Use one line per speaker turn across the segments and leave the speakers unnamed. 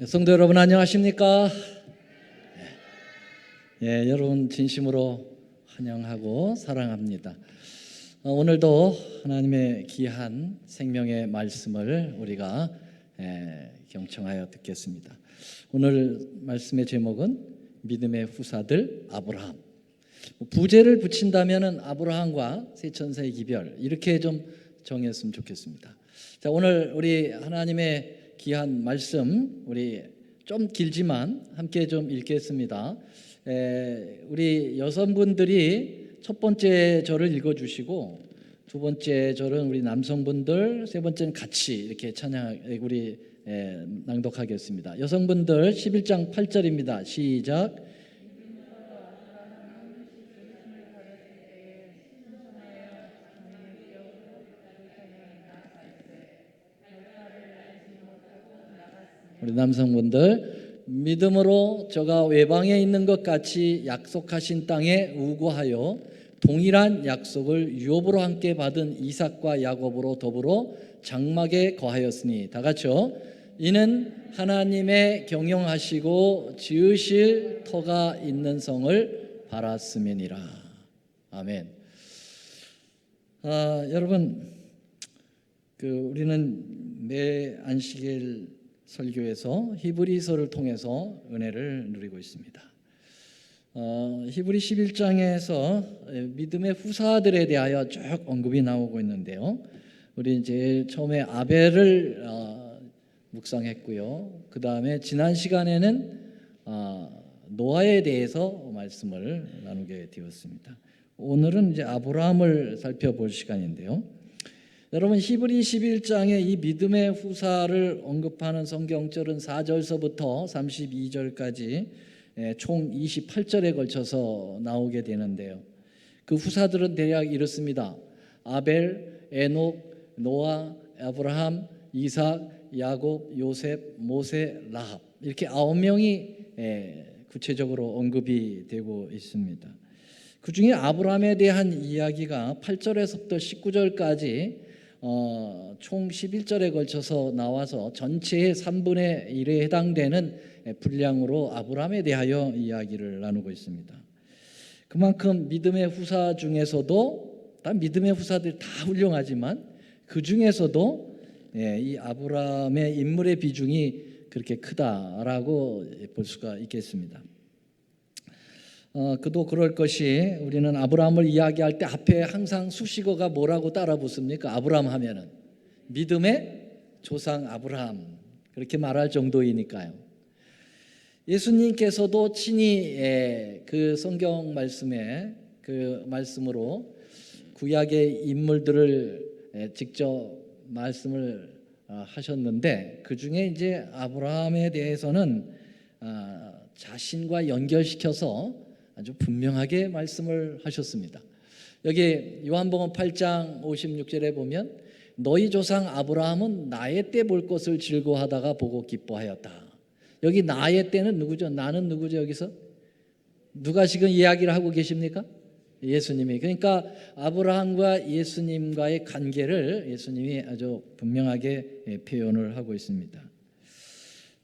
성도 여러분 안녕하십니까? 여러분 진심으로 환영하고 사랑합니다. 오늘도 하나님의 귀한 생명의 말씀을 우리가 경청하여 듣겠습니다. 오늘 말씀의 제목은 믿음의 후사들 아브라함. 부제를 붙인다면은 아브라함과 세 천사의 기별 이렇게 좀 정했으면 좋겠습니다. 자, 오늘 우리 하나님의 귀한 말씀 우리 좀 길지만 함께 좀 읽겠습니다. 우리 여성분들이 첫 번째 절을 읽어주시고 두 번째 절은 우리 남성분들, 세 번째는 같이 이렇게 우리 낭독하겠습니다. 여성분들 11장 8절입니다. 시작. 우리 남성분들 믿음으로 저가 외방에 있는 것 같이 약속하신 땅에 우거하여 동일한 약속을 유업으로 함께 받은 이삭과 야곱으로 더불어 장막에 거하였으니 다 같이요. 이는 하나님의 경영하시고 지으실 터가 있는 성을 바랐음이니라. 아멘. 여러분 우리는 매 안식일 설교에서 히브리서를 통해서 은혜를 누리고 있습니다. 히브리 11장에서 믿음의 후사들에 대하여 쭉 언급이 나오고 있는데요. 우리 제일 처음에 아벨을 묵상했고요. 그 다음에 지난 시간에는 노아에 대해서 말씀을 나누게 되었습니다. 오늘은 이제 아브라함을 살펴볼 시간인데요. 여러분 히브리 11장에 이 믿음의 후사를 언급하는 성경절은 4절서부터 32절까지 총 28절에 걸쳐서 나오게 되는데요. 그 후사들은 대략 이렇습니다. 아벨, 에녹, 노아, 아브라함, 이삭, 야곱, 요셉, 모세, 라합 이렇게 9명이 구체적으로 언급이 되고 있습니다. 그 중에 아브라함에 대한 이야기가 8절에서부터 19절까지 총 11절에 걸쳐서 나와서 전체의 3분의 1에 해당되는 분량으로 아브라함에 대하여 이야기를 나누고 있습니다. 그만큼 믿음의 후사 중에서도 믿음의 후사들이 다 훌륭하지만 그 중에서도 이 아브라함의 인물의 비중이 그렇게 크다라고 볼 수가 있겠습니다. 그도 그럴 것이 우리는 아브라함을 이야기할 때 앞에 항상 수식어가 뭐라고 따라 붙습니까? 아브라함 하면은 믿음의 조상 아브라함 그렇게 말할 정도이니까요. 예수님께서도 친히 그 성경 말씀에 그 말씀으로 구약의 인물들을 직접 말씀을 하셨는데 그 중에 이제 아브라함에 대해서는 자신과 연결시켜서 아주 분명하게 말씀을 하셨습니다. 여기 요한복음 8장 56절에 보면 너희 조상 아브라함은 나의 때 볼 것을 즐거워하다가 보고 기뻐하였다. 여기 나의 때는 누구죠? 나는 누구죠? 여기서 누가 지금 이야기를 하고 계십니까? 예수님이. 그러니까 아브라함과 예수님과의 관계를 예수님이 아주 분명하게 표현을 하고 있습니다.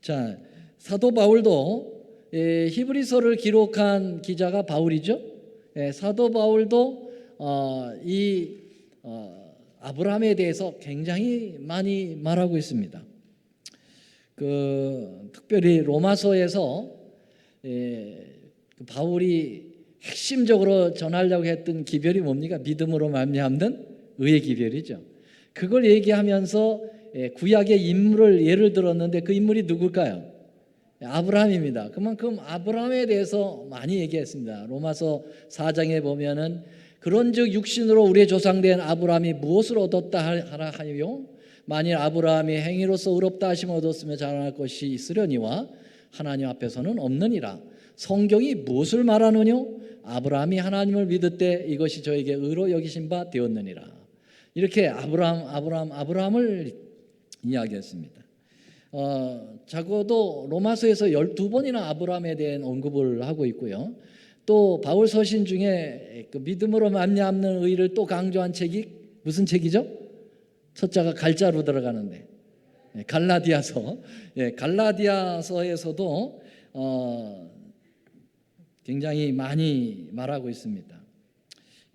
자, 사도 바울도 히브리서를 기록한 기자가 바울이죠. 사도 바울도 아브라함에 대해서 굉장히 많이 말하고 있습니다. 특별히 로마서에서 바울이 핵심적으로 전하려고 했던 기별이 뭡니까? 믿음으로 말미암는 의의 기별이죠. 그걸 얘기하면서 구약의 인물을 예를 들었는데 그 인물이 누굴까요? 아브라함입니다. 그만큼 아브라함에 대해서 많이 얘기했습니다. 로마서 4장에 보면은 그런즉 육신으로 우리의 조상된 아브라함이 무엇을 얻었다 하라 하여 만일 아브라함이 행위로서 의롭다 하심을 얻었으며 자랑할 것이 있으려니와 하나님 앞에서는 없느니라. 성경이 무엇을 말하느냐? 아브라함이 하나님을 믿을 때 이것이 저에게 의로 여기신 바 되었느니라. 이렇게 아브라함을 이야기했습니다. 적어도 로마서에서 12번이나 아브라함에 대한 언급을 하고 있고요. 또 바울 서신 중에 그 믿음으로 말미암는 의를 또 강조한 책이 무슨 책이죠? 첫자가 갈자로 들어가는데 갈라디아서, 갈라디아서에서도 굉장히 많이 말하고 있습니다.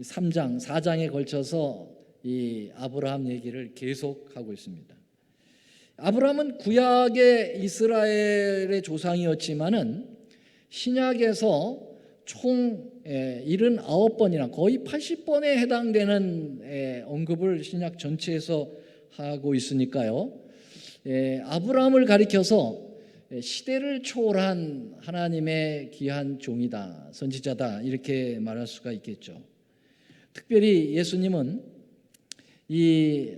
3장, 4장에 걸쳐서 이 아브라함 얘기를 계속하고 있습니다. 아브라함은 구약의 이스라엘의 조상이었지만은 신약에서 총 79번이나 거의 80번에 해당되는 언급을 신약 전체에서 하고 있으니까요. 아브라함을 가리켜서 시대를 초월한 하나님의 귀한 종이다, 선지자다, 이렇게 말할 수가 있겠죠. 특별히 예수님은 이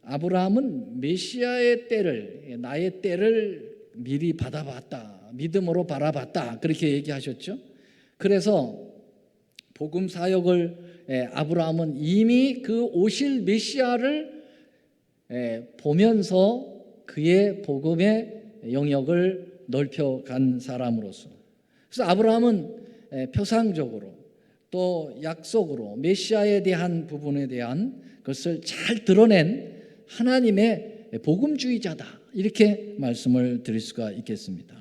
아브라함은 메시아의 때를, 나의 때를 미리 받아봤다, 믿음으로 바라봤다, 그렇게 얘기하셨죠. 그래서 복음 사역을 아브라함은 이미 그 오실 메시아를 보면서 그의 복음의 영역을 넓혀간 사람으로서, 그래서 아브라함은 표상적으로 또 약속으로 메시아에 대한 부분에 대한 것을 잘 드러낸 하나님의 복음주의자다, 이렇게 말씀을 드릴 수가 있겠습니다.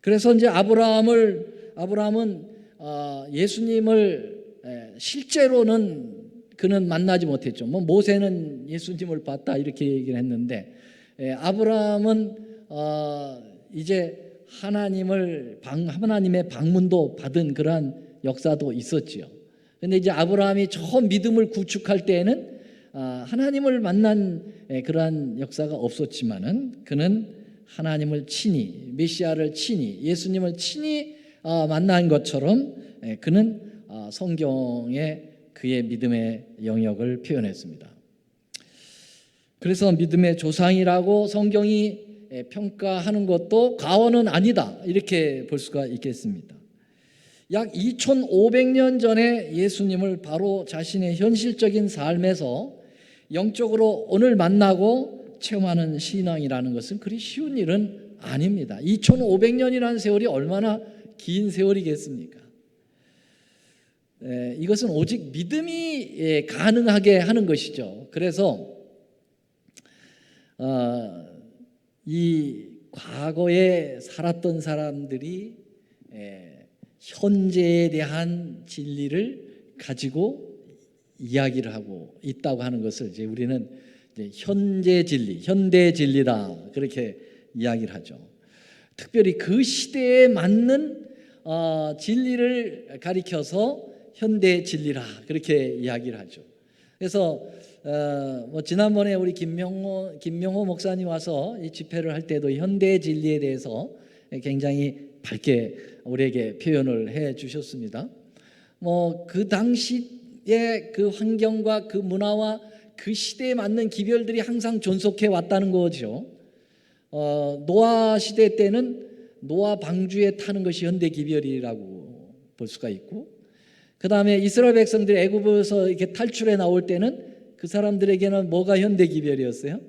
그래서 이제 아브라함은 예수님을 실제로는 그는 만나지 못했죠. 모세는 예수님을 봤다, 이렇게 얘기를 했는데, 아브라함은 이제 하나님의 방문도 받은 그러한 역사도 있었지요. 근데 이제 아브라함이 처음 믿음을 구축할 때에는 하나님을 만난 그러한 역사가 없었지만은 그는 하나님을 친히, 메시아를 친히, 예수님을 친히 만난 것처럼 그는 성경에 그의 믿음의 영역을 표현했습니다. 그래서 믿음의 조상이라고 성경이 평가하는 것도 과언은 아니다, 이렇게 볼 수가 있겠습니다. 약 2500년 전에 예수님을 바로 자신의 현실적인 삶에서 영적으로 오늘 만나고 체험하는 신앙이라는 것은 그리 쉬운 일은 아닙니다. 2500년이라는 세월이 얼마나 긴 세월이겠습니까? 이것은 오직 믿음이 가능하게 하는 것이죠. 그래서 이 과거에 살았던 사람들이 현재에 대한 진리를 가지고 이야기를 하고 있다고 하는 것을 이제 우리는 현재 진리, 현대 진리다, 그렇게 이야기를 하죠. 특별히 그 시대에 맞는 진리를 가리켜서 현대 진리라, 그렇게 이야기를 하죠. 그래서 지난번에 우리 김명호 목사님 와서 이 집회를 할 때도 현대 진리에 대해서 굉장히 밝게 우리에게 표현을 해 주셨습니다. 그 당시의 그 환경과 그 문화와 그 시대에 맞는 기별들이 항상 존속해 왔다는 거죠. 노아 시대 때는 노아 방주에 타는 것이 현대 기별이라고 볼 수가 있고, 그 다음에 이스라엘 백성들이 애굽에서 이렇게 탈출해 나올 때는 그 사람들에게는 뭐가 현대 기별이었어요?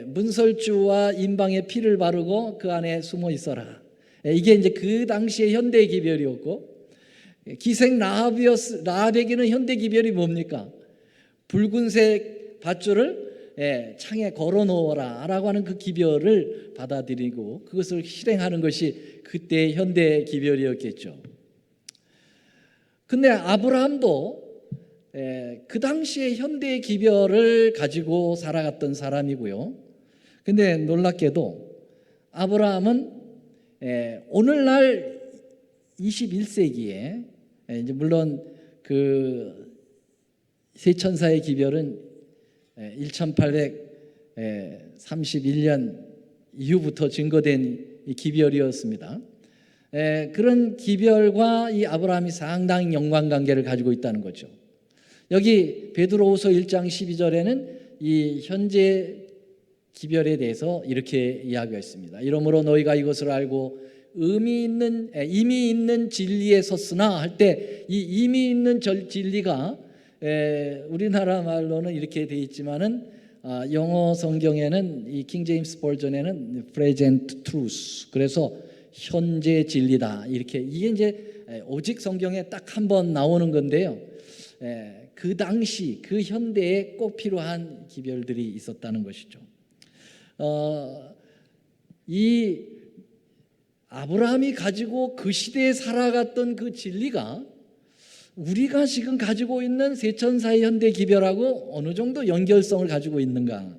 문설주와 인방에 피를 바르고 그 안에 숨어 있어라. 이게 이제 그 당시의 현대 기별이었고, 기생 라합에게는 현대 기별이 뭡니까? 붉은색 밧줄을 창에 걸어 놓아라 라고 하는 그 기별을 받아들이고 그것을 실행하는 것이 그때의 현대 기별이었겠죠. 근데 아브라함도 그 당시의 현대의 기별을 가지고 살아갔던 사람이고요. 근데 놀랍게도 아브라함은 오늘날 21세기에 이제 물론 그 세천사의 기별은 1831년 이후부터 증거된 기별이었습니다. 그런 기별과 이 아브라함이 상당히 연관관계를 가지고 있다는 거죠. 여기 베드로후서 1장 12절에는 이 현재 기별에 대해서 이렇게 이야기했습니다. 이러므로 너희가 이것을 알고 이미 있는 진리에 섰으나 할 때 이 이미 있는 진리가 우리나라 말로는 이렇게 되어 있지만은 영어 성경에는 이 킹 제임스 버전에는 present truth, 그래서 현재 진리다, 이렇게 이게 이제 오직 성경에 딱 한 번 나오는 건데요. 그 당시 그 현대에 꼭 필요한 기별들이 있었다는 것이죠. 이 아브라함이 가지고 그 시대에 살아갔던 그 진리가 우리가 지금 가지고 있는 세천사의 현대 기별하고 어느 정도 연결성을 가지고 있는가?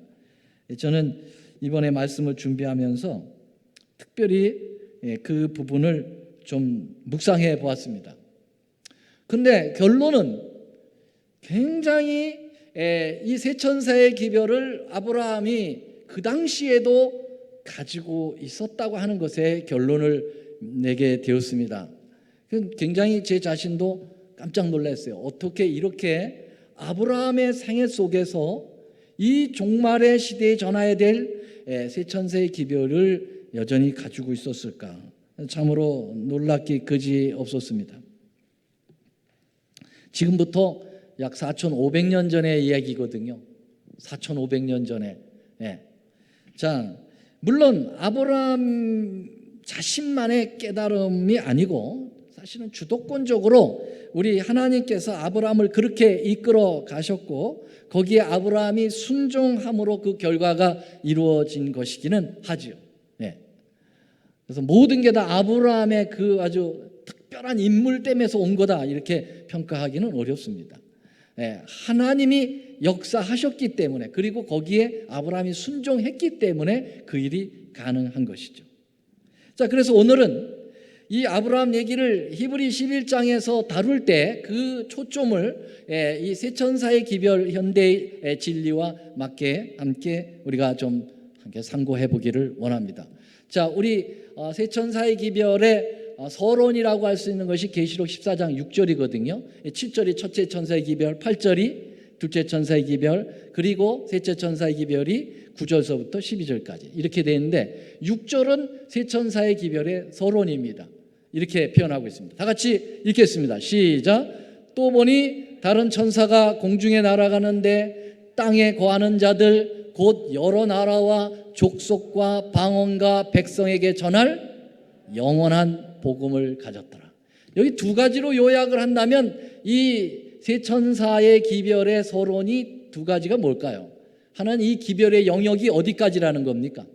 저는 이번에 말씀을 준비하면서 특별히 그 부분을 좀 묵상해 보았습니다. 근데 결론은 굉장히 이 세천사의 기별을 아브라함이 그 당시에도 가지고 있었다고 하는 것에 결론을 내게 되었습니다. 굉장히 제 자신도 깜짝 놀랐어요. 어떻게 이렇게 아브라함의 생애 속에서 이 종말의 시대에 전해야 될 세천세의 기별을 여전히 가지고 있었을까? 참으로 놀랍기 그지 없었습니다. 지금부터 약 4,500년 전의 이야기거든요. 4,500년 전에. 자, 물론 아브라함 자신만의 깨달음이 아니고 사실은 주도권적으로 우리 하나님께서 아브라함을 그렇게 이끌어 가셨고 거기에 아브라함이 순종함으로 그 결과가 이루어진 것이기는 하지요. 그래서 모든 게 다 아브라함의 그 아주 특별한 인물 때문에서 온 거다 이렇게 평가하기는 어렵습니다. 하나님이 역사하셨기 때문에 그리고 거기에 아브라함이 순종했기 때문에 그 일이 가능한 것이죠. 자, 그래서 오늘은 이 아브라함 얘기를 히브리 11장에서 다룰 때 그 초점을 이 세천사의 기별 현대의 진리와 맞게 함께 우리가 좀 함께 상고해 보기를 원합니다. 자, 우리 세천사의 기별의 서론이라고 할 수 있는 것이 계시록 14장 6절이거든요. 7절이 첫째 천사의 기별, 8절이 둘째 천사의 기별, 그리고 셋째 천사의 기별이 9절서부터 12절까지 이렇게 되어 있는데 6절은 세 천사의 기별의 서론입니다. 이렇게 표현하고 있습니다. 다 같이 읽겠습니다. 시작. 또 보니 다른 천사가 공중에 날아가는데 땅에 거하는 자들 곧 여러 나라와 족속과 방언과 백성에게 전할 영원한 복음을 가졌더라. 여기 두 가지로 요약을 한다면 이 세 천사의 기별의 서론이 두 가지가 뭘까요? 하나는 이 기별의 영역이 어디까지라는 겁니까?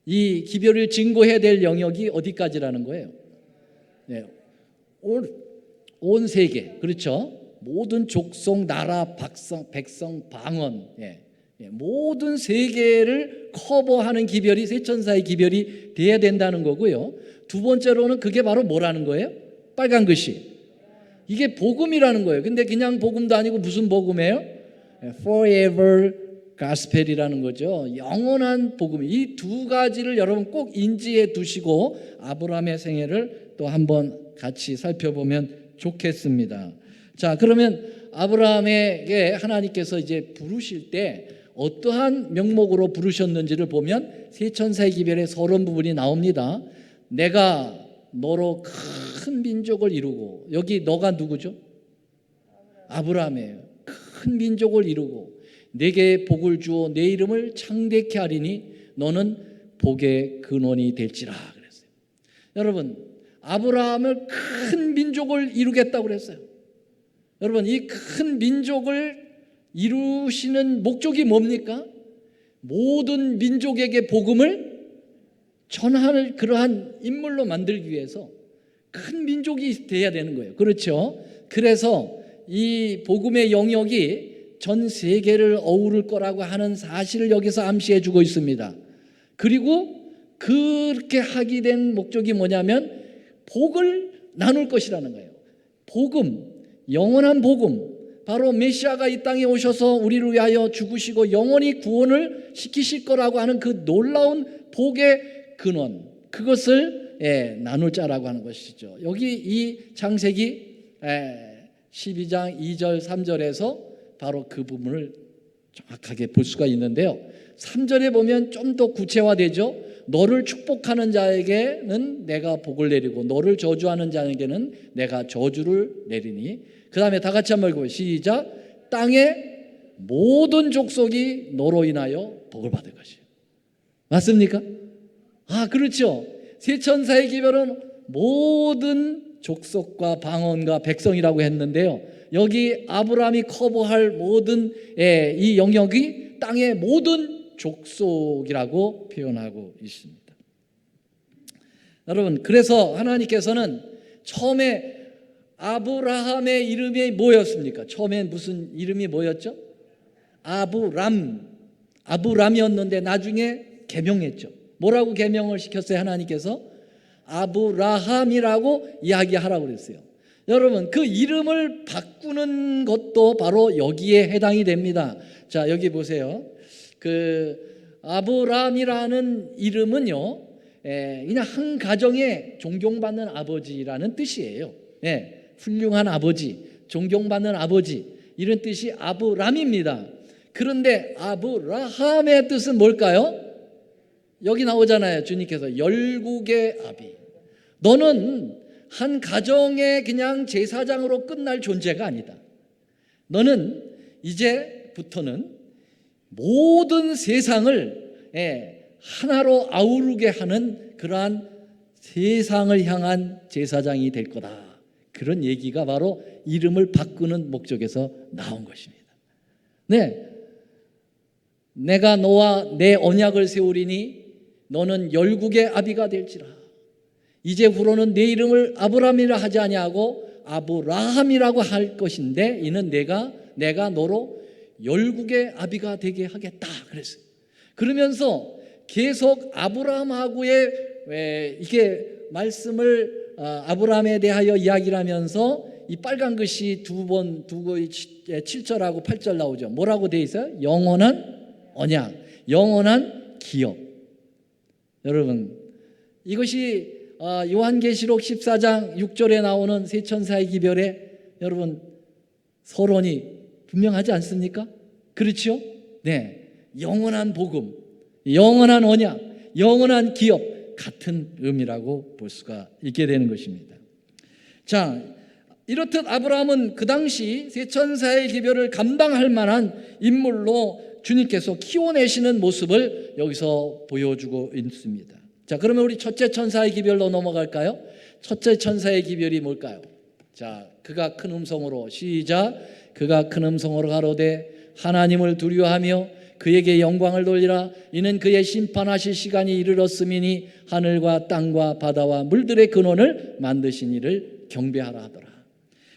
이 기별을 증거해야 될 영역이 어디까지라는 거예요? 온 세계, 그렇죠? 모든 족속, 나라, 백성, 방언, 모든 세계를 커버하는 기별이 세천사의 기별이 돼야 된다는 거고요. 두 번째로는 그게 바로 뭐라는 거예요? 빨간 글씨. 이게 복음이라는 거예요. 근데 그냥 복음도 아니고 무슨 복음이에요? Forever Gospel이라는 거죠. 영원한 복음. 이 두 가지를 여러분 꼭 인지해 두시고 아브라함의 생애를 또 한번 같이 살펴보면 좋겠습니다. 자, 그러면 아브라함에게 하나님께서 이제 부르실 때 어떠한 명목으로 부르셨는지를 보면 세천사의 기별의 서론 부분이 나옵니다. 내가 너로 큰 민족을 이루고, 여기 너가 누구죠? 아브라함이에요. 큰 민족을 이루고 내게 복을 주어 내 이름을 창대케 하리니 너는 복의 근원이 될지라 그랬어요. 여러분, 아브라함을 큰 민족을 이루겠다고 그랬어요. 여러분, 이 큰 민족을 이루시는 목적이 뭡니까? 모든 민족에게 복음을 전할 그러한 인물로 만들기 위해서 큰 민족이 돼야 되는 거예요. 그렇죠? 그래서 이 복음의 영역이 전 세계를 어우를 거라고 하는 사실을 여기서 암시해 주고 있습니다. 그리고 그렇게 하게 된 목적이 뭐냐면 복을 나눌 것이라는 거예요. 복음, 영원한 복음, 바로 메시아가 이 땅에 오셔서 우리를 위하여 죽으시고 영원히 구원을 시키실 거라고 하는 그 놀라운 복의 근원, 그것을 나눌 자라고 하는 것이죠. 여기 이 창세기 12장 2절 3절에서 바로 그 부분을 정확하게 볼 수가 있는데요. 3절에 보면 좀 더 구체화되죠. 너를 축복하는 자에게는 내가 복을 내리고 너를 저주하는 자에게는 내가 저주를 내리니, 그 다음에 다 같이 한번 읽어요. 시작. 땅의 모든 족속이 너로 인하여 복을 받을 것이에요. 맞습니까? 그렇죠. 세천사의 기별은 모든 족속과 방언과 백성이라고 했는데요. 여기 아브라함이 커버할 모든 이 영역이 땅의 모든 족속이라고 표현하고 있습니다. 여러분, 그래서 하나님께서는 처음에 아브라함의 이름이 뭐였습니까? 처음에 무슨 이름이 뭐였죠? 아브람이었는데 나중에 개명했죠. 뭐라고 개명을 시켰어요? 하나님께서 아브라함이라고 이야기하라고 그랬어요. 여러분, 그 이름을 바꾸는 것도 바로 여기에 해당이 됩니다. 자, 여기 보세요. 그 아브람이라는 이름은요, 그냥 한 가정의 존경받는 아버지라는 뜻이에요. 훌륭한 아버지, 존경받는 아버지, 이런 뜻이 아브람입니다. 그런데 아브라함의 뜻은 뭘까요? 여기 나오잖아요. 주님께서 열국의 아비. 너는 한 가정의 그냥 제사장으로 끝날 존재가 아니다. 너는 이제부터는 모든 세상을 하나로 아우르게 하는 그러한 세상을 향한 제사장이 될 거다. 그런 얘기가 바로 이름을 바꾸는 목적에서 나온 것입니다. 네, 내가 너와 내 언약을 세우리니 너는 열국의 아비가 될지라. 이제 후로는 내 이름을 아브람이라 하지 아니하고 아브라함이라고 할 것인데 이는 내가 너로 열국의 아비가 되게 하겠다 그랬어요. 그러면서 계속 아브라함하고의 이게 말씀을 아브라함에 대하여 이야기를 하면서 이 빨간 글씨 두 7절하고 8절 나오죠. 뭐라고 되어 있어요? 영원한 언약, 영원한 기업. 여러분, 이것이 요한계시록 14장 6절에 나오는 세 천사의 기별에 여러분 서론이 분명하지 않습니까? 그렇죠? 네, 영원한 복음, 영원한 언약, 영원한 기업, 같은 의미라고 볼 수가 있게 되는 것입니다. 자, 이렇듯 아브라함은 그 당시 세 천사의 기별을 감당할 만한 인물로 주님께서 키워내시는 모습을 여기서 보여주고 있습니다. 자, 그러면 우리 첫째 천사의 기별로 넘어갈까요? 첫째 천사의 기별이 뭘까요? 자, 그가 큰 음성으로 시작. 그가 큰 음성으로 가로되 하나님을 두려워하며 그에게 영광을 돌리라. 이는 그의 심판하실 시간이 이르렀음이니 하늘과 땅과 바다와 물들의 근원을 만드신 이를 경배하라 하더라.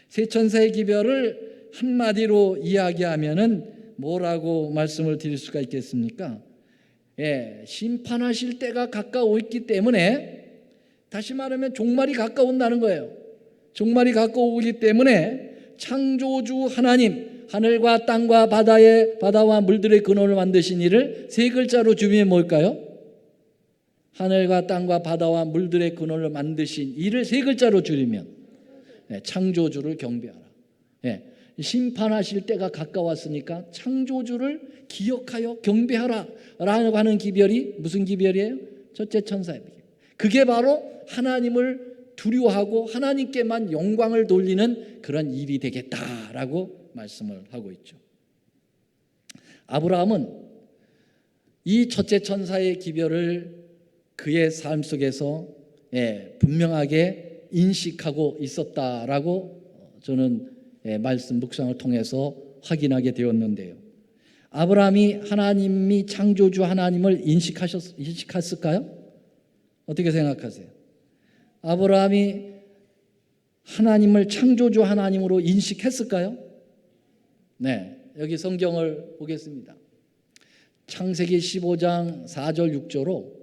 세 천사의 기별을 한마디로 이야기하면은 뭐라고 말씀을 드릴 수가 있겠습니까? 심판하실 때가 가까워 있기 때문에, 다시 말하면 종말이 가까운다는 거예요. 종말이 가까우기 때문에 창조주 하나님, 하늘과 땅과 바다와 물들의 근원을 만드신 이를 세 글자로 주면 뭘까요? 하늘과 땅과 바다와 물들의 근원을 만드신 이를 세 글자로 줄이면 창조주를 경배하라. 심판하실 때가 가까웠으니까 창조주를 기억하여 경배하라 라고 하는 기별이 무슨 기별이에요? 첫째 천사의 기별. 그게 바로 하나님을 두려워하고 하나님께만 영광을 돌리는 그런 일이 되겠다라고 말씀을 하고 있죠. 아브라함은 이 첫째 천사의 기별을 그의 삶 속에서 분명하게 인식하고 있었다라고 저는 말씀 묵상을 통해서 확인하게 되었는데요. 아브라함이 하나님이 창조주 하나님을 인식했을까요? 어떻게 생각하세요? 아브라함이 하나님을 창조주 하나님으로 인식했을까요? 네, 여기 성경을 보겠습니다. 창세기 15장 4절 6절로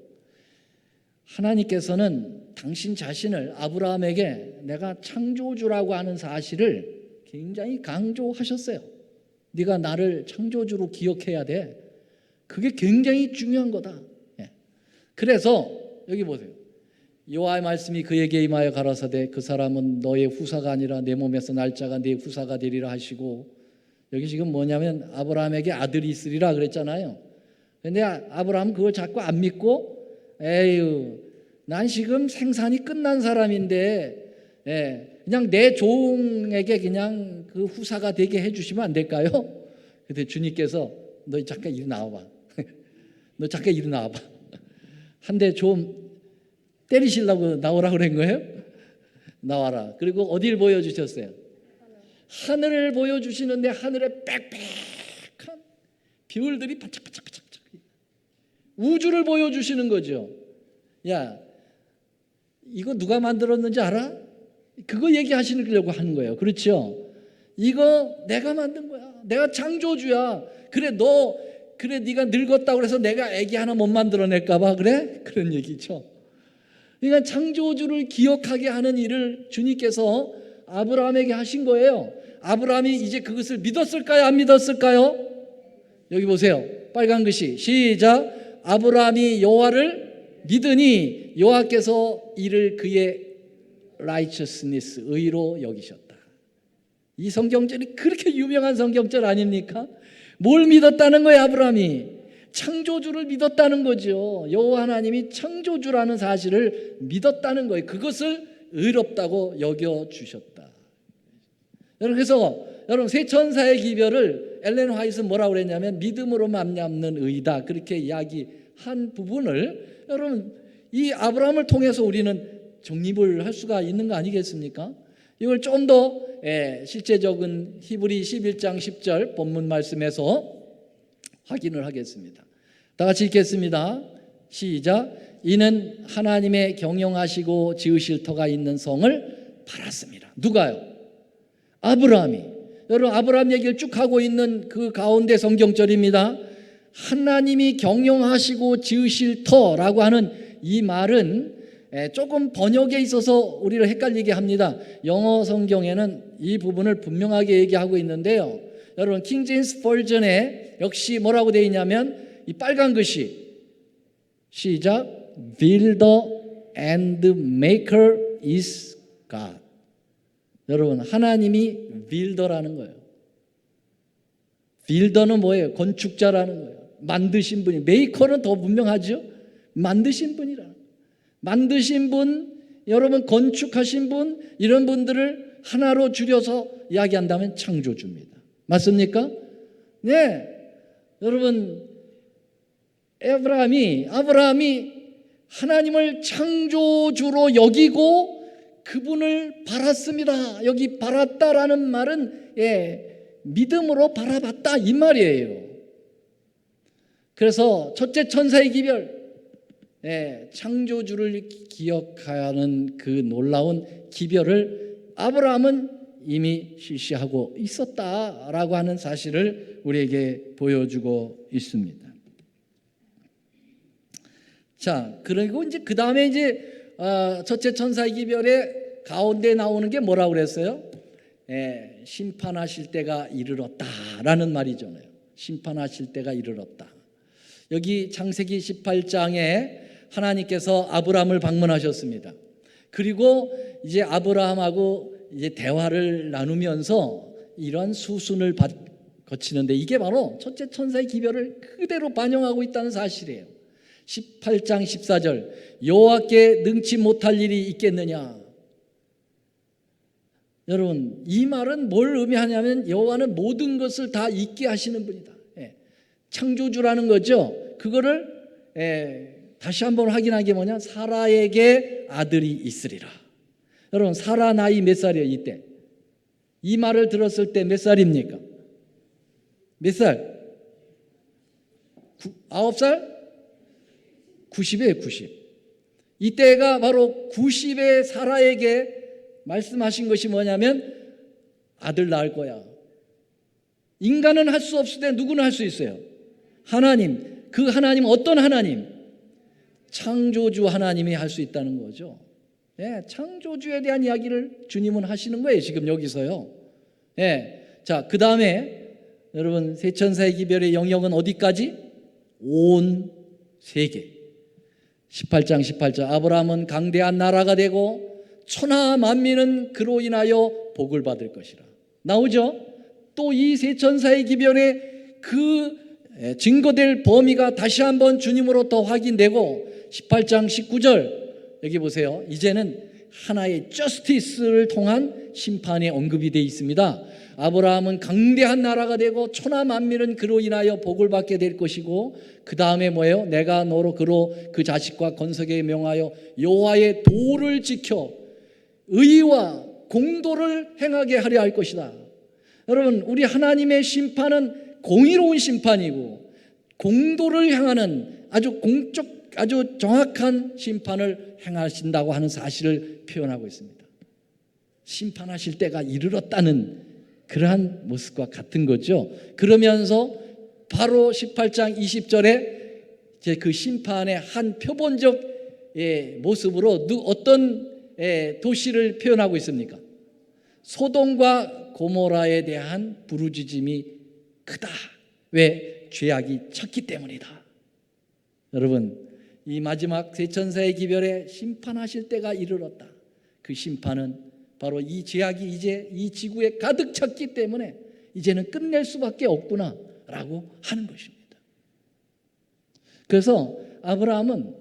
하나님께서는 당신 자신을 아브라함에게 내가 창조주라고 하는 사실을 굉장히 강조하셨어요. 네가 나를 창조주로 기억해야 돼. 그게 굉장히 중요한 거다. 그래서 여기 보세요. 여호와의 말씀이 그에게 임하여 가라사대 그 사람은 너의 후사가 아니라 내 몸에서 날 자가 네 후사가 되리라 하시고, 여기 지금 뭐냐면 아브라함에게 아들이 있으리라 그랬잖아요. 근데 아브라함은 그걸 자꾸 안 믿고 에휴, 난 지금 생산이 끝난 사람인데 그냥 내 종에게 그냥 그 후사가 되게 해주시면 안 될까요? 근데 주님께서 너 잠깐 이리 나와봐. 너 잠깐 이리 나와봐. 한 대 좀 때리시려고 나오라고 그런 거예요? 나와라. 그리고 어디를 보여주셨어요? 하늘을 보여주시는데 하늘에 빽빽한 별들이 반짝반짝반짝. 우주를 보여주시는 거죠. 야, 이거 누가 만들었는지 알아? 그거 얘기하시려고 하는 거예요. 그렇죠? 이거 내가 만든 거야. 내가 창조주야. 그래 네가 늙었다고 그래서 내가 애기 하나 못 만들어낼까 봐 그래? 그런 얘기죠. 그러니까 창조주를 기억하게 하는 일을 주님께서 아브라함에게 하신 거예요. 아브라함이 이제 그것을 믿었을까요? 안 믿었을까요? 여기 보세요. 빨간 글씨 시작. 아브라함이 여호와를 믿으니 여호와께서 이를 그의 righteousness, 의로 여기셨다. 이 성경절이 그렇게 유명한 성경절 아닙니까? 뭘 믿었다는 거예요? 아브라함이 창조주를 믿었다는 거죠. 여호와 하나님이 창조주라는 사실을 믿었다는 거예요. 그것을 의롭다고 여겨주셨다. 그래서 여러분 세 천사의 기별을 엘렌 화이트는 뭐라고 그랬냐면 믿음으로 말미암는 의다, 그렇게 이야기한 부분을 여러분 이 아브라함을 통해서 우리는 정립을 할 수가 있는 거 아니겠습니까? 이걸 좀 더 실제적인 히브리 11장 10절 본문 말씀에서 확인을 하겠습니다. 다 같이 읽겠습니다. 시작. 이는 하나님의 경영하시고 지으실 터가 있는 성을 팔았습니다. 누가요? 아브라함이. 여러분 아브라함 얘기를 쭉 하고 있는 그 가운데 성경절입니다. 하나님이 경영하시고 지으실 터라고 하는 이 말은 조금 번역에 있어서 우리를 헷갈리게 합니다. 영어 성경에는 이 부분을 분명하게 얘기하고 있는데요. 여러분 킹 제임스 버전에 역시 뭐라고 되어 있냐면 이 빨간 글씨 시작. Builder and maker is God. 여러분 하나님이 빌더라는 거예요. 빌더는 뭐예요? 건축자라는 거예요. 만드신 분이. 메이커는 더 분명하죠. 만드신 분이라. 만드신 분, 여러분 건축하신 분, 이런 분들을 하나로 줄여서 이야기한다면 창조주입니다. 맞습니까? 네. 여러분 아브라함이 하나님을 창조주로 여기고 그분을 바랐습니다. 여기 바랐다라는 말은 믿음으로 바라봤다 이 말이에요. 그래서 첫째 천사의 기별, 창조주를 기억하는 그 놀라운 기별을 아브라함은 이미 실시하고 있었다라고 하는 사실을 우리에게 보여주고 있습니다. 자, 그리고 이제 그 다음에 이제 첫째 천사의 기별의 가운데 나오는 게 뭐라고 그랬어요? 심판하실 때가 이르렀다라는 말이잖아요. 심판하실 때가 이르렀다. 여기 창세기 18장에 하나님께서 아브라함을 방문하셨습니다. 그리고 이제 아브라함하고 이제 대화를 나누면서 이런 수순을 거치는데 이게 바로 첫째 천사의 기별을 그대로 반영하고 있다는 사실이에요. 18장 14절 여호와께 능치 못할 일이 있겠느냐. 여러분 이 말은 뭘 의미하냐면 여호와는 모든 것을 다 있게 하시는 분이다. 창조주라는 거죠. 그거를 다시 한번 확인한 게 뭐냐? 사라에게 아들이 있으리라. 여러분 사라 나이 몇 살이에요 이때? 이 말을 들었을 때 몇 살입니까? 몇 살? 9살? 90이에요 90. 이때가 바로 90의 사라에게 말씀하신 것이 뭐냐면 아들 낳을 거야. 인간은 할 수 없을 때 누구는 할 수 있어요? 하나님. 그 하나님 어떤 하나님? 창조주 하나님이 할 수 있다는 거죠. 창조주에 대한 이야기를 주님은 하시는 거예요 지금 여기서요. 자, 그 다음에 여러분 세천사의 기별의 영역은 어디까지? 온 세계. 18장 18절 아브라함은 강대한 나라가 되고 천하 만민은 그로 인하여 복을 받을 것이라. 나오죠? 또 이 세천사의 기별의 그 증거될 범위가 다시 한번 주님으로부터 확인되고 18장 19절 여기 보세요. 이제는 하나의 저스티스를 통한 심판이 언급이 되어 있습니다. 아브라함은 강대한 나라가 되고 천하 만민은 그로 인하여 복을 받게 될 것이고 그 다음에 뭐예요? 내가 너로 그로 그 자식과 건석에 명하여 여호와의 도를 지켜 의와 공도를 행하게 하려 할 것이다. 여러분 우리 하나님의 심판은 공의로운 심판이고 공도를 향하는 아주 공적, 아주 정확한 심판을 행하신다고 하는 사실을 표현하고 있습니다. 심판하실 때가 이르렀다는 그러한 모습과 같은 거죠. 그러면서 바로 18장 20절에 이제 그 심판의 한 표본적 모습으로 어떤 도시를 표현하고 있습니까? 소돔과 고모라에 대한 부르짖음이 크다. 왜? 죄악이 쳤기 때문이다. 여러분, 이 마지막 세 천사의 기별에 심판하실 때가 이르렀다. 그 심판은 바로 이 죄악이 이제 이 지구에 가득 찼기 때문에 이제는 끝낼 수밖에 없구나 라고 하는 것입니다. 그래서 아브라함은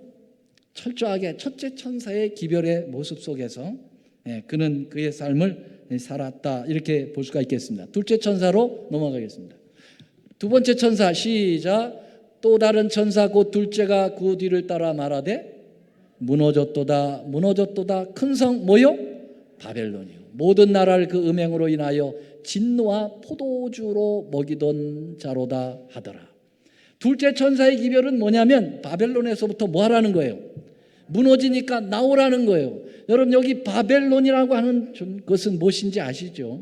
철저하게 첫째 천사의 기별의 모습 속에서 그는 그의 삶을 살았다, 이렇게 볼 수가 있겠습니다. 둘째 천사로 넘어가겠습니다. 두 번째 천사, 시작. 또 다른 천사 곧 둘째가 그 뒤를 따라 말하되 무너졌도다 무너졌도다 큰 성 뭐요? 바벨론이요 모든 나라를 그 음행으로 인하여 진노와 포도주로 먹이던 자로다 하더라. 둘째 천사의 기별은 뭐냐면 바벨론에서부터 뭐 하라는 거예요? 무너지니까 나오라는 거예요. 여러분, 여기 바벨론이라고 하는 것은 무엇인지 아시죠?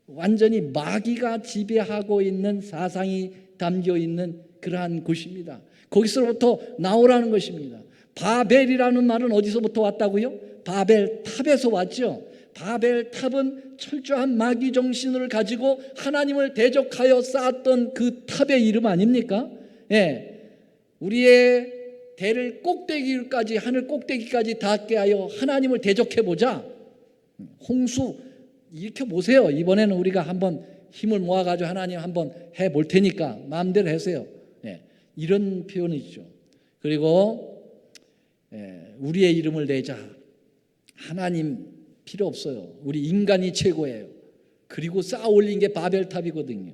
완전히 마귀가 지배하고 있는 사상이 담겨 있는 그러한 곳입니다. 거기서부터 나오라는 것입니다. 바벨이라는 말은 어디서부터 왔다고요? 바벨 탑에서 왔죠. 바벨 탑은 철저한 마귀 정신을 가지고 하나님을 대적하여 쌓았던 그 탑의 이름 아닙니까? 우리의 대를 꼭대기까지, 하늘 꼭대기까지 닿게 하여 하나님을 대적해보자. 홍수 일으켜 보세요. 이번에는 우리가 한번 힘을 모아가지고 하나님 한번 해볼 테니까 마음대로 하세요. 이런 표현이죠. 그리고 우리의 이름을 내자. 하나님 필요 없어요. 우리 인간이 최고예요. 그리고 쌓아 올린 게 바벨탑이거든요.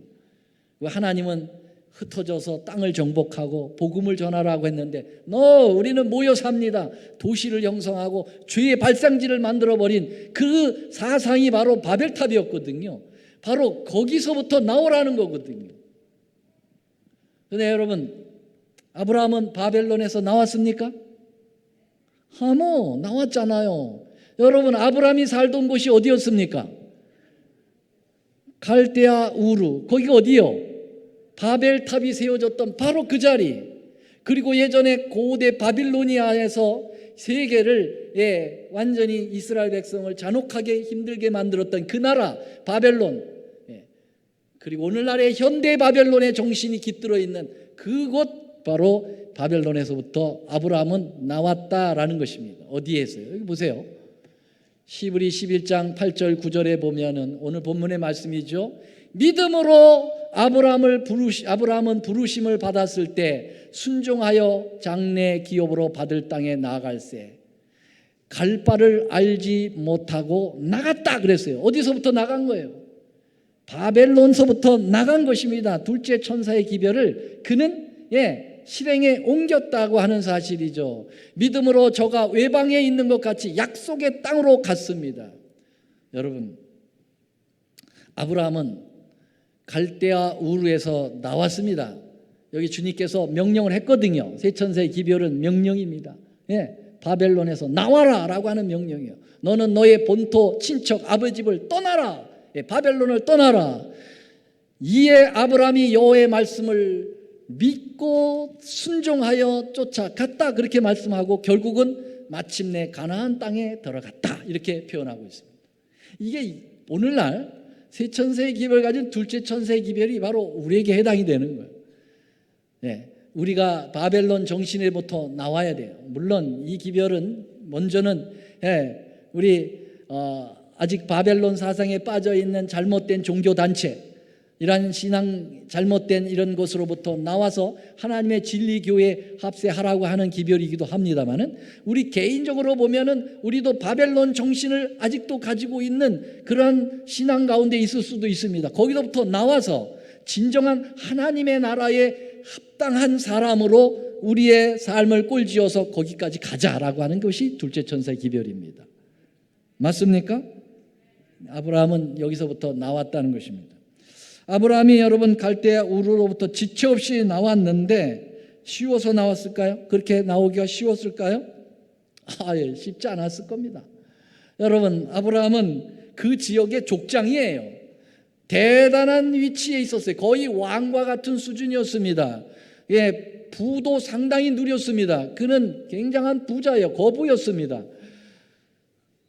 하나님은 흩어져서 땅을 정복하고 복음을 전하라고 했는데 우리는 모여 삽니다. 도시를 형성하고 죄의 발상지를 만들어버린 그 사상이 바로 바벨탑이었거든요. 바로 거기서부터 나오라는 거거든요. 그런데 여러분, 아브라함은 바벨론에서 나왔습니까? 나왔잖아요. 여러분, 아브라함이 살던 곳이 어디였습니까? 갈대아 우르. 거기가 어디요? 바벨탑이 세워졌던 바로 그 자리. 그리고 예전에 고대 바빌로니아에서 세계를 완전히 이스라엘 백성을 잔혹하게 힘들게 만들었던 그 나라 바벨론. 그리고 오늘날의 현대 바벨론의 정신이 깃들어 있는 그곳, 바로 바벨론에서부터 아브라함은 나왔다라는 것입니다. 어디에서요? 여기 보세요. 히브리 11장 8절 9절에 보면은 오늘 본문의 말씀이죠. 믿음으로 아브라함은 부르심을 받았을 때 순종하여 장래 기업으로 받을 땅에 나아갈세 갈 바를 알지 못하고 나갔다 그랬어요. 어디서부터 나간 거예요? 바벨론서부터 나간 것입니다. 둘째 천사의 기별을 그는 실행에 옮겼다고 하는 사실이죠. 믿음으로 저가 외방에 있는 것 같이 약속의 땅으로 갔습니다. 여러분, 아브라함은 갈대아 우르에서 나왔습니다. 여기 주님께서 명령을 했거든요. 세 천사의 기별은 명령입니다. 바벨론에서 나와라 라고 하는 명령이에요. 너는 너의 본토 친척 아버지를 떠나라. 바벨론을 떠나라. 이에 아브라함이 여호와의 말씀을 믿고 순종하여 쫓아갔다, 그렇게 말씀하고 결국은 마침내 가나안 땅에 들어갔다, 이렇게 표현하고 있습니다. 이게 오늘날 세 천사의 기별을 가진 둘째 천사의 기별이 바로 우리에게 해당이 되는 거예요. 우리가 바벨론 정신에부터 나와야 돼요. 물론 이 기별은 먼저는 우리 아직 바벨론 사상에 빠져 있는 잘못된 종교 단체, 이러한 신앙 잘못된 이런 것으로부터 나와서 하나님의 진리 교회에 합세하라고 하는 기별이기도 합니다만은, 우리 개인적으로 보면은 우리도 바벨론 정신을 아직도 가지고 있는 그런 신앙 가운데 있을 수도 있습니다. 거기로부터 나와서 진정한 하나님의 나라에 합당한 사람으로 우리의 삶을 꼴지어서 거기까지 가자라고 하는 것이 둘째 천사의 기별입니다. 맞습니까? 아브라함은 여기서부터 나왔다는 것입니다. 아브라함이 여러분 갈대아 우르로부터 지체 없이 나왔는데 쉬워서 나왔을까요? 그렇게 나오기가 쉬웠을까요? 예, 쉽지 않았을 겁니다. 여러분, 아브라함은 그 지역의 족장이에요. 대단한 위치에 있었어요. 거의 왕과 같은 수준이었습니다. 예, 부도 상당히 누렸습니다. 그는 굉장한 부자예요. 거부였습니다.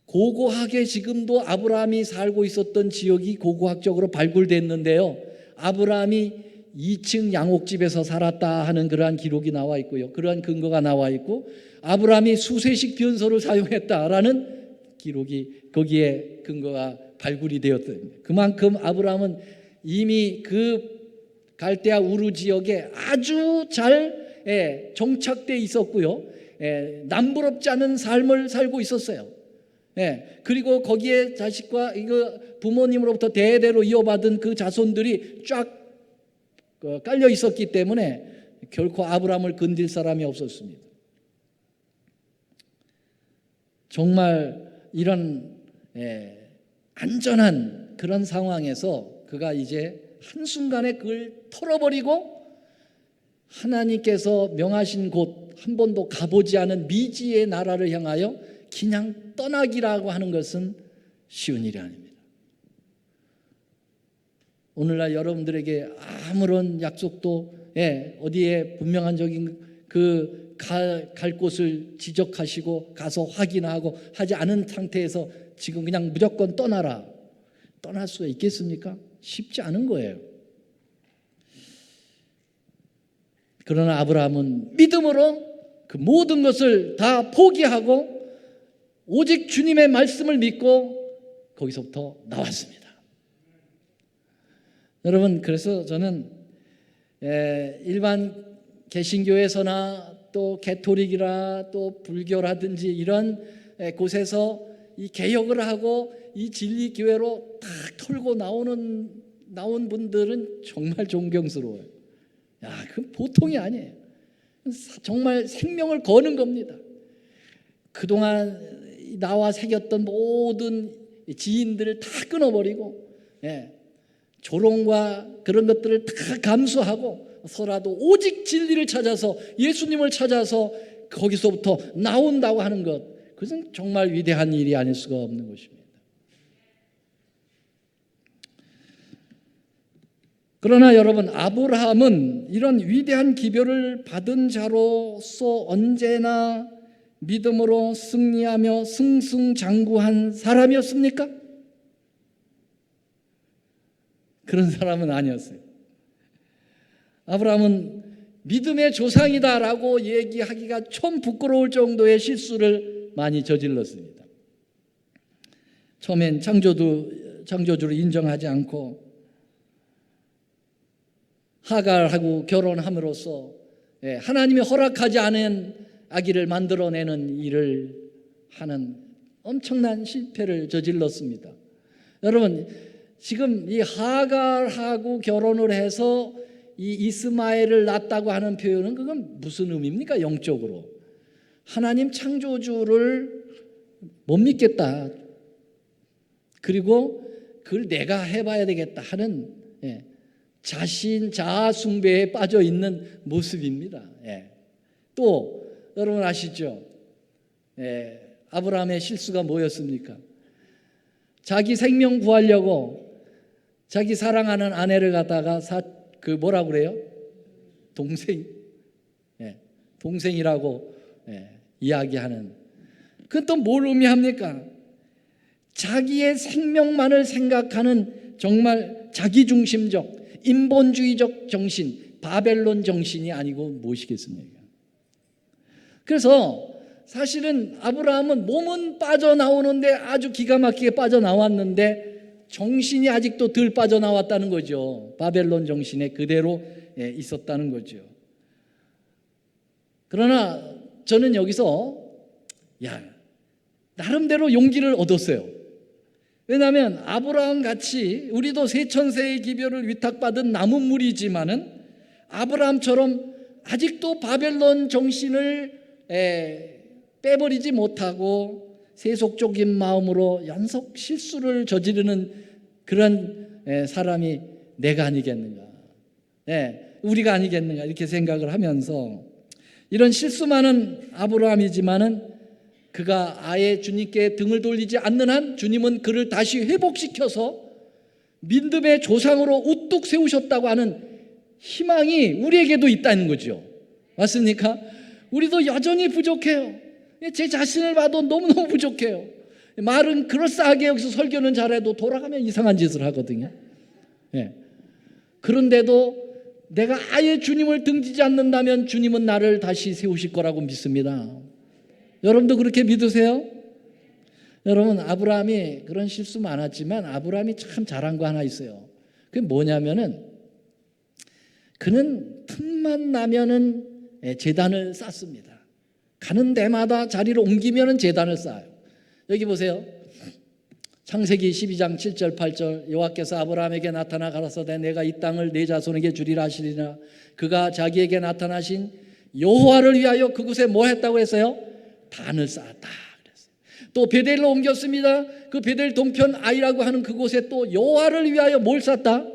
고고하게 지금도 아브라함이 살고 있었던 지역이 고고학적으로 발굴됐는데요. 아브라함이 2층 양옥집에서 살았다 하는 그러한 기록이 나와 있고요. 그러한 근거가 나와 있고, 아브라함이 수세식 변소를 사용했다라는 기록이 거기에 근거가 발굴이 되었던, 그만큼 아브라함은 이미 그 갈대아 우르 지역에 아주 잘 정착돼 있었고요. 남부럽지 않은 삶을 살고 있었어요. 그리고 거기에 자식과 이거 부모님으로부터 대대로 이어받은 그 자손들이 쫙 깔려 있었기 때문에 결코 아브라함을 건들 사람이 없었습니다. 정말 이런 안전한 그런 상황에서 그가 이제 한순간에 그걸 털어버리고 하나님께서 명하신 곳, 한 번도 가보지 않은 미지의 나라를 향하여 그냥 떠나기라고 하는 것은 쉬운 일이 아닙니다. 오늘날 여러분들에게 아무런 약속도 어디에 분명한적인 갈 곳을 지적하시고 가서 확인하고 하지 않은 상태에서 지금 그냥 무조건 떠나라, 떠날 수가 있겠습니까? 쉽지 않은 거예요. 그러나 아브라함은 믿음으로 그 모든 것을 다 포기하고 오직 주님의 말씀을 믿고 거기서부터 나왔습니다. 여러분, 그래서 저는 일반 개신교에서나 또 개토릭이라 또 불교라든지 이런 곳에서 이 개혁을 하고 이 진리 교회로 딱 털고 나온 분들은 정말 존경스러워요. 그건 보통이 아니에요. 정말 생명을 거는 겁니다. 그동안 나와 새겼던 모든 지인들을 다 끊어버리고 조롱과 그런 것들을 다 감수하고 서라도 오직 진리를 찾아서 예수님을 찾아서 거기서부터 나온다고 하는 것, 그것은 정말 위대한 일이 아닐 수가 없는 것입니다. 그러나 여러분, 아브라함은 이런 위대한 기별을 받은 자로서 언제나 믿음으로 승리하며 승승장구한 사람이었습니까? 그런 사람은 아니었어요. 아브라함은 믿음의 조상이다라고 얘기하기가 좀 부끄러울 정도의 실수를 많이 저질렀습니다. 처음엔 창조주를 인정하지 않고 하갈하고 결혼함으로써 하나님이 허락하지 않은 아기를 만들어내는 일을 하는 엄청난 실패를 저질렀습니다. 여러분, 지금 이 하갈하고 결혼을 해서 이 이스마엘을 낳았다고 하는 표현은 그건 무슨 의미입니까? 영적으로 하나님 창조주를 못 믿겠다, 그리고 그걸 내가 해봐야 되겠다 하는 자신 자아 숭배에 빠져 있는 모습입니다. 또 여러분 아시죠? 아브라함의 실수가 뭐였습니까? 자기 생명 구하려고 자기 사랑하는 아내를 갖다가 뭐라고 그래요? 동생이라고 이야기하는, 그건 또 뭘 의미합니까? 자기의 생명만을 생각하는 정말 자기중심적 인본주의적 정신, 바벨론 정신이 아니고 무엇이겠습니까? 그래서 사실은 아브라함은 몸은 빠져나오는데 아주 기가 막히게 빠져나왔는데 정신이 아직도 덜 빠져나왔다는 거죠. 바벨론 정신에 그대로 있었다는 거죠. 그러나 저는 여기서 나름대로 용기를 얻었어요. 왜냐하면 아브라함 같이 우리도 세천세의 기별을 위탁받은 남은 무리지만은 아브라함처럼 아직도 바벨론 정신을 빼버리지 못하고 세속적인 마음으로 연속 실수를 저지르는 그런 사람이 내가 아니겠는가, 우리가 아니겠는가, 이렇게 생각을 하면서 이런 실수 많은 아브라함이지만은 그가 아예 주님께 등을 돌리지 않는 한 주님은 그를 다시 회복시켜서 믿음의 조상으로 우뚝 세우셨다고 하는 희망이 우리에게도 있다는 거죠. 맞습니까? 우리도 여전히 부족해요. 제 자신을 봐도 너무너무 부족해요. 말은 그럴싸하게 여기서 설교는 잘해도 돌아가면 이상한 짓을 하거든요. 예. 그런데도 내가 아예 주님을 등지지 않는다면 주님은 나를 다시 세우실 거라고 믿습니다. 여러분도 그렇게 믿으세요? 여러분, 아브라함이 그런 실수 많았지만 아브라함이 참 잘한 거 하나 있어요. 그게 뭐냐면은 그는 틈만 나면은 제단을 쌓습니다. 가는 데마다 자리를 옮기면은 제단을 쌓아요. 여기 보세요. 창세기 12장 7절 8절 여호와께서 아브라함에게 나타나 가라사대 내가 이 땅을 네 자손에게 주리라 하시리라. 그가 자기에게 나타나신 여호와를 위하여 그곳에 뭐 했다고 했어요? 단을 쌓았다 그랬어요. 또 베델로 옮겼습니다. 그 베델 동편 아이라고 하는 그곳에 또 여호와를 위하여 뭘 쌓았다?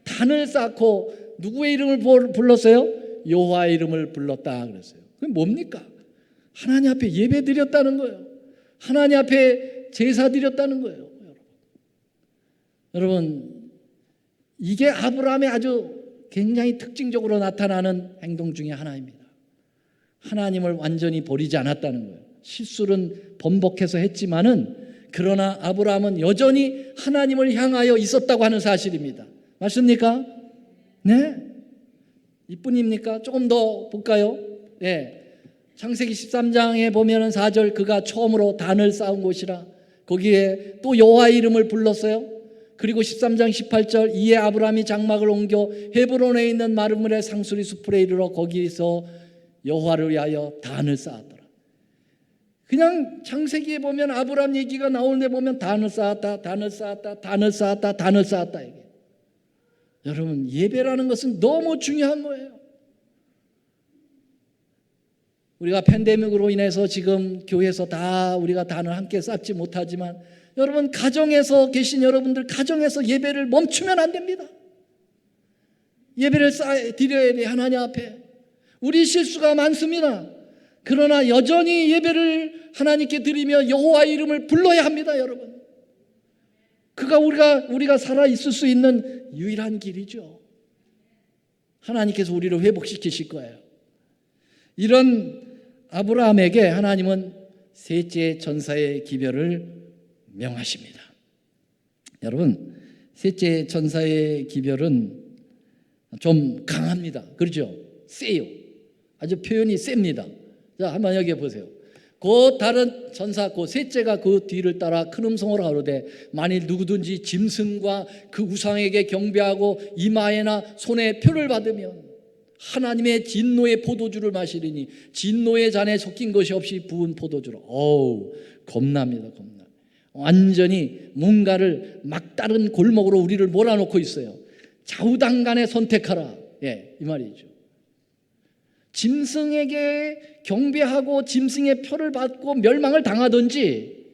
단을 쌓고 누구의 이름을 불렀어요? 여호와의 이름을 불렀다 그랬어요. 그게 뭡니까? 하나님 앞에 예배 드렸다는 거예요. 하나님 앞에 제사 드렸다는 거예요. 여러분, 이게 아브라함의 아주 굉장히 특징적으로 나타나는 행동 중에 하나입니다. 하나님을 완전히 버리지 않았다는 거예요. 실수는 번복해서 했지만은 그러나 아브라함은 여전히 하나님을 향하여 있었다고 하는 사실입니다. 맞습니까? 네? 이뿐입니까? 조금 더 볼까요? 네. 창세기 13장에 보면은 4절 그가 처음으로 단을 쌓은 곳이라 거기에 또 여호와의 이름을 불렀어요. 그리고 13장 18절 이에 아브라함이 장막을 옮겨 헤브론에 있는 마른 물의 상수리 숲에 이르러 거기서 여호와를 위하여 단을 쌓았더라. 그냥 창세기에 보면 아브라함 얘기가 나오는데 보면 단을 쌓았다, 단을 쌓았다, 단을 쌓았다, 단을 쌓았다. 이게. 여러분, 예배라는 것은 너무 중요한 거예요. 우리가 팬데믹으로 인해서 지금 교회에서 다 우리가 단을 함께 쌓지 못하지만 여러분, 가정에서 계신 여러분들 가정에서 예배를 멈추면 안 됩니다. 예배를 드려야 돼. 하나님 앞에. 우리 실수가 많습니다. 그러나 여전히 예배를 하나님께 드리며 여호와의 이름을 불러야 합니다. 여러분, 그가 우리가 살아 있을 수 있는 유일한 길이죠. 하나님께서 우리를 회복시키실 거예요. 이런 아브라함에게 하나님은 셋째 전사의 기별을 명하십니다. 여러분, 셋째 전사의 기별은 좀 강합니다. 그렇죠? 세요. 아주 표현이 셉니다. 자, 한번 여기 보세요. 그 다른 전사, 그 셋째가 그 뒤를 따라 큰 음성으로 가로되 만일 누구든지 짐승과 그 우상에게 경배하고 이마에나 손에 표를 받으면 하나님의 진노의 포도주를 마시리니 진노의 잔에 섞인 것이 없이 부은 포도주로. 어우, 겁납니다. 겁나. 완전히 뭔가를 막다른 골목으로 우리를 몰아놓고 있어요. 좌우당간에 선택하라. 예, 이 말이죠. 짐승에게 경배하고 짐승의 표를 받고 멸망을 당하든지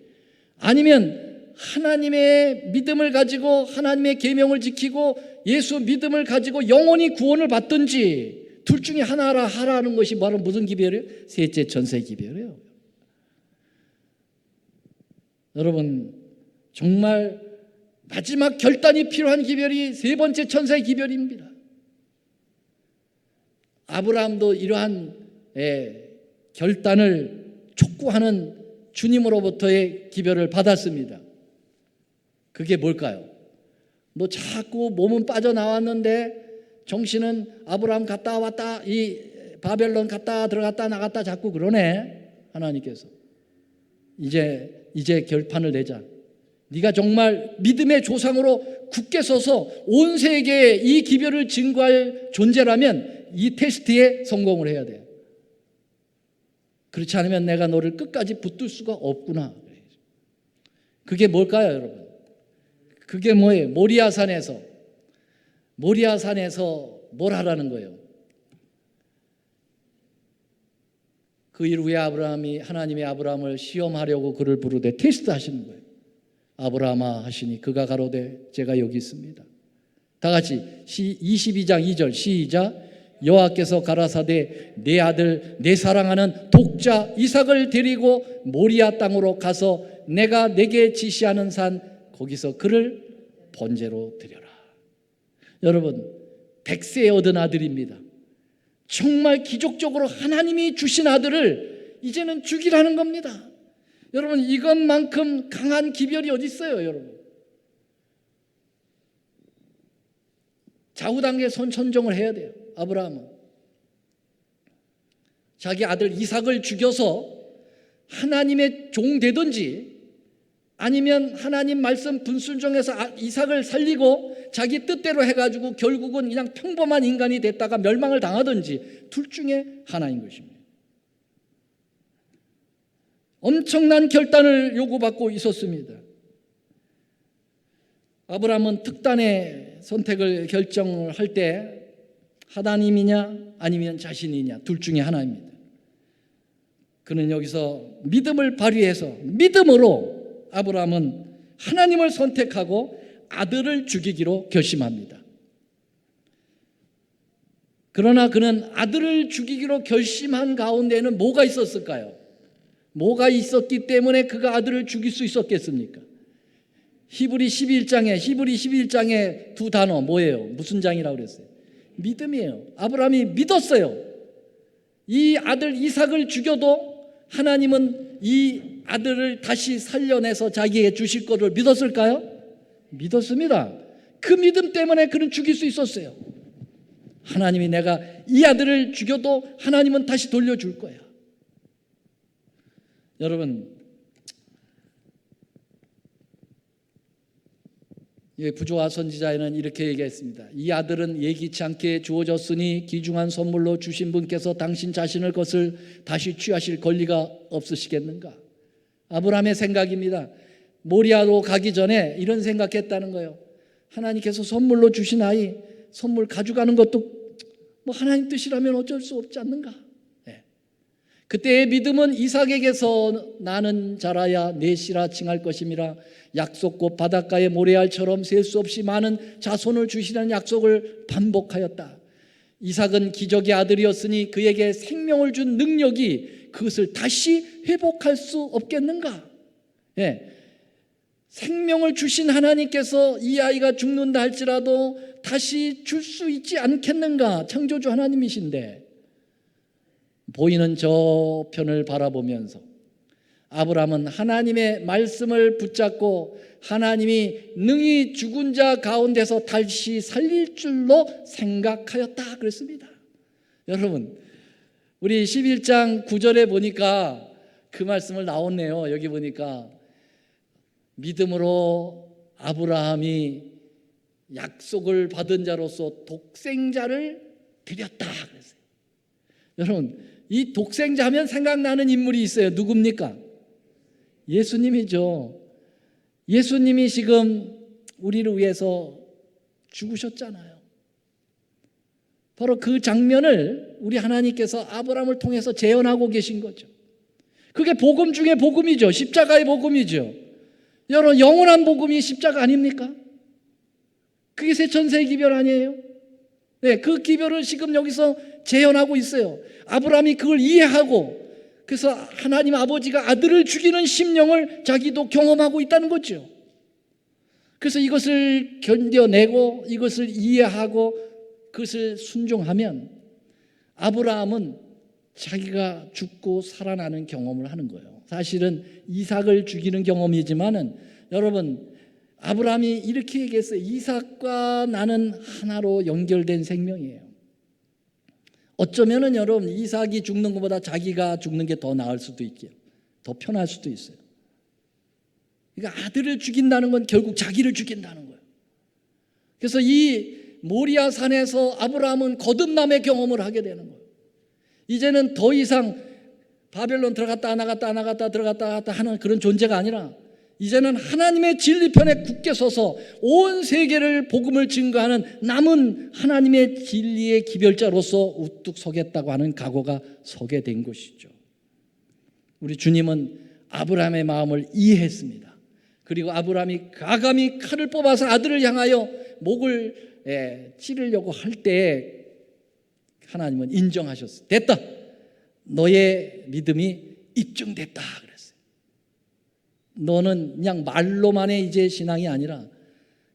아니면 하나님의 믿음을 가지고 하나님의 계명을 지키고 예수 믿음을 가지고 영원히 구원을 받든지 둘 중에 하나라 하라는 것이 바로 무슨 기별이에요? 셋째 전세 기별이에요. 여러분, 정말 마지막 결단이 필요한 기별이 세 번째 천사의 기별입니다. 아브라함도 이러한 결단을 촉구하는 주님으로부터의 기별을 받았습니다. 그게 뭘까요? 너 자꾸 몸은 빠져나왔는데 정신은 아브라함 갔다 왔다, 이 바벨론 갔다 들어갔다 나갔다 자꾸 그러네. 하나님께서 이제 결판을 내자. 네가 정말 믿음의 조상으로 굳게 서서 온 세계에 이 기별을 증거할 존재라면 이 테스트에 성공을 해야 돼요. 그렇지 않으면 내가 너를 끝까지 붙들 수가 없구나. 그게 뭘까요, 여러분? 그게 뭐예요? 모리아산에서 뭘 하라는 거예요? 그 일 후에 하나님이 아브라함을 시험하려고 그를 부르되 테스트 하시는 거예요. 아브라함아 하시니 그가 가로되 제가 여기 있습니다. 다 같이 22장 2절 시작. 여호와께서 가라사대 내 아들 내 사랑하는 독자 이삭을 데리고 모리아 땅으로 가서 내가 내게 지시하는 산 거기서 그를 번제로 드려라. 여러분, 100세에 얻은 아들입니다. 정말 기적적으로 하나님이 주신 아들을 이제는 죽이라는 겁니다. 여러분, 이것만큼 강한 기별이 어디 있어요, 여러분? 좌우단계 선천정을 해야 돼요. 아브라함은 자기 아들 이삭을 죽여서 하나님의 종 되든지 아니면 하나님 말씀 불순종해서 이삭을 살리고 자기 뜻대로 해가지고 결국은 그냥 평범한 인간이 됐다가 멸망을 당하든지 둘 중에 하나인 것입니다. 엄청난 결단을 요구받고 있었습니다. 아브라함은 특단의 선택을 결정을 할 때 하나님이냐 아니면 자신이냐 둘 중에 하나입니다. 그는 여기서 믿음을 발휘해서 믿음으로 아브라함은 하나님을 선택하고 아들을 죽이기로 결심합니다. 그러나 그는 아들을 죽이기로 결심한 가운데는 뭐가 있었을까요? 뭐가 있었기 때문에 그가 아들을 죽일 수 있었겠습니까? 히브리 11장에 두 단어 뭐예요? 무슨 장이라고 그랬어요? 믿음이에요. 아브라함이 믿었어요. 이 아들 이삭을 죽여도 하나님은 이 아들을 다시 살려내서 자기에게 주실 것을 믿었을까요? 믿었습니다. 그 믿음 때문에 그는 죽일 수 있었어요. 하나님이 내가 이 아들을 죽여도 하나님은 다시 돌려줄 거야. 여러분, 부조와 선지자에는 이렇게 얘기했습니다. 이 아들은 예기치 않게 주어졌으니 귀중한 선물로 주신 분께서 당신 자신의 것을 다시 취하실 권리가 없으시겠는가? 아브라함의 생각입니다. 모리아로 가기 전에 이런 생각했다는 거예요. 하나님께서 선물로 주신 아이 선물 가져가는 것도 뭐 하나님 뜻이라면 어쩔 수 없지 않는가? 그때의 믿음은 이삭에게서 나는 자라야 내 씨라 칭할 것임이라 약속꽃 바닷가의 모래알처럼 셀 수 없이 많은 자손을 주시라는 약속을 반복하였다. 이삭은 기적의 아들이었으니 그에게 생명을 준 능력이 그것을 다시 회복할 수 없겠는가? 생명을 주신 하나님께서 이 아이가 죽는다 할지라도 다시 줄 수 있지 않겠는가? 창조주 하나님이신데 보이는 저 편을 바라보면서 아브라함은 하나님의 말씀을 붙잡고 하나님이 능히 죽은 자 가운데서 다시 살릴 줄로 생각하였다 그랬습니다. 여러분, 우리 11장 9절에 보니까 그 말씀을 나왔네요. 여기 보니까 믿음으로 아브라함이 약속을 받은 자로서 독생자를 드렸다 그랬어요. 여러분, 이 독생자 하면 생각나는 인물이 있어요. 누굽니까? 예수님이죠. 예수님이 지금 우리를 위해서 죽으셨잖아요. 바로 그 장면을 우리 하나님께서 아브라함을 통해서 재현하고 계신 거죠. 그게 복음 중에 복음이죠. 십자가의 복음이죠. 여러분, 영원한 복음이 십자가 아닙니까? 그게 새천세의 기별 아니에요? 네, 그 기별을 지금 여기서 재현하고 있어요. 아브라함이 그걸 이해하고 그래서 하나님 아버지가 아들을 죽이는 심령을 자기도 경험하고 있다는 거죠. 그래서 이것을 견뎌내고 이것을 이해하고 그것을 순종하면 아브라함은 자기가 죽고 살아나는 경험을 하는 거예요. 사실은 이삭을 죽이는 경험이지만은 여러분, 아브라함이 이렇게 얘기했어요. 이삭과 나는 하나로 연결된 생명이에요. 어쩌면은 여러분, 이삭이 죽는 것보다 자기가 죽는 게 더 나을 수도 있고요. 더 편할 수도 있어요. 그러니까 아들을 죽인다는 건 결국 자기를 죽인다는 거예요. 그래서 이 모리아 산에서 아브라함은 거듭남의 경험을 하게 되는 거예요. 이제는 더 이상 바벨론 들어갔다 나갔다 들어갔다 나갔다 하는 그런 존재가 아니라 이제는 하나님의 진리편에 굳게 서서 온 세계를 복음을 증거하는 남은 하나님의 진리의 기별자로서 우뚝 서겠다고 하는 각오가 서게 된 것이죠. 우리 주님은 아브라함의 마음을 이해했습니다. 그리고 아브라함이 가감히 칼을 뽑아서 아들을 향하여 목을 찌르려고 할 때 하나님은 인정하셨어요. 됐다. 너의 믿음이 입증됐다 그랬어요. 너는 그냥 말로만의 이제 신앙이 아니라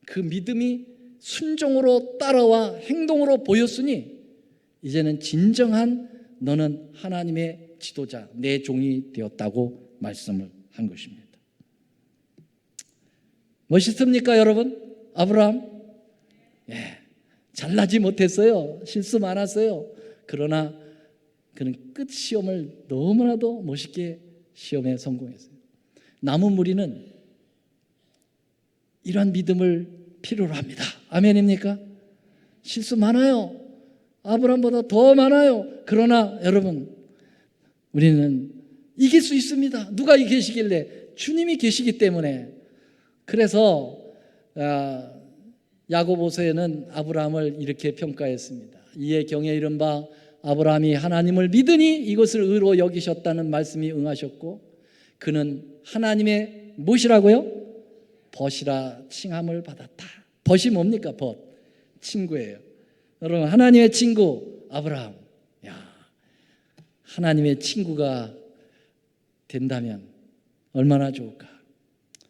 그 믿음이 순종으로 따라와 행동으로 보였으니 이제는 진정한 너는 하나님의 지도자, 내 종이 되었다고 말씀을 한 것입니다. 멋있습니까 여러분? 아브라함? 예, 잘나지 못했어요. 실수 많았어요. 그러나 그는 끝 시험을 너무나도 멋있게 시험에 성공했어요. 남은 우리는 이러한 믿음을 필요로 합니다. 아멘입니까? 실수 많아요. 아브라함보다 더 많아요. 그러나 여러분, 우리는 이길 수 있습니다. 누가 계시길래? 주님이 계시기 때문에. 그래서 야고보서에는 아브라함을 이렇게 평가했습니다. 이에 경에 이른 바 아브라함이 하나님을 믿으니 이것을 의로 여기셨다는 말씀이 응하셨고 그는 하나님의 무엇이라고요? 벗이라 칭함을 받았다. 벗이 뭡니까? 벗. 친구예요. 여러분, 하나님의 친구 아브라함. 야, 하나님의 친구가 된다면 얼마나 좋을까?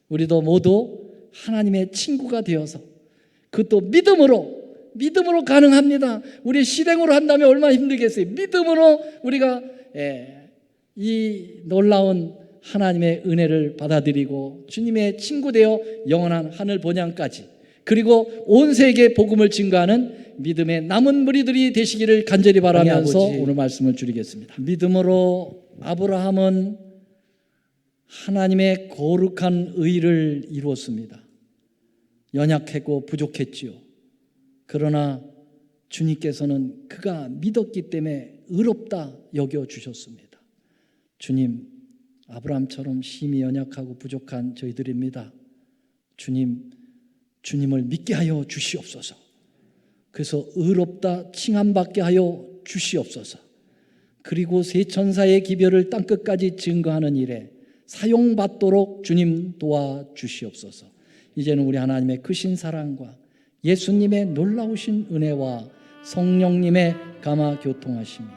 우리도 모두 하나님의 친구가 되어서 그것도 믿음으로 가능합니다. 우리 실행으로 한다면 얼마나 힘들겠어요. 믿음으로 우리가 이 놀라운 하나님의 은혜를 받아들이고 주님의 친구 되어 영원한 하늘 본향까지 그리고 온 세계에 복음을 증거하는 믿음의 남은 무리들이 되시기를 간절히 바라면서 오늘 말씀을 줄이겠습니다. 믿음으로 아브라함은 하나님의 거룩한 의를 이루었습니다. 연약했고 부족했지요. 그러나 주님께서는 그가 믿었기 때문에 의롭다 여겨주셨습니다. 주님, 아브라함처럼 심히 연약하고 부족한 저희들입니다. 주님을 믿게 하여 주시옵소서. 그래서 의롭다 칭함받게 하여 주시옵소서. 그리고 세 천사의 기별을 땅끝까지 증거하는 일에 사용받도록 주님 도와주시옵소서. 이제는 우리 하나님의 크신 사랑과 예수님의 놀라우신 은혜와 성령님의 감화 교통하심이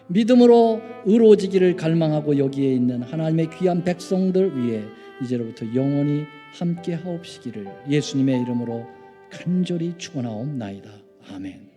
믿음으로 의로워지기를 갈망하고 여기에 있는 하나님의 귀한 백성들 위에 이제로부터 영원히 함께 하옵시기를 예수님의 이름으로 간절히 축원하옵나이다. 아멘.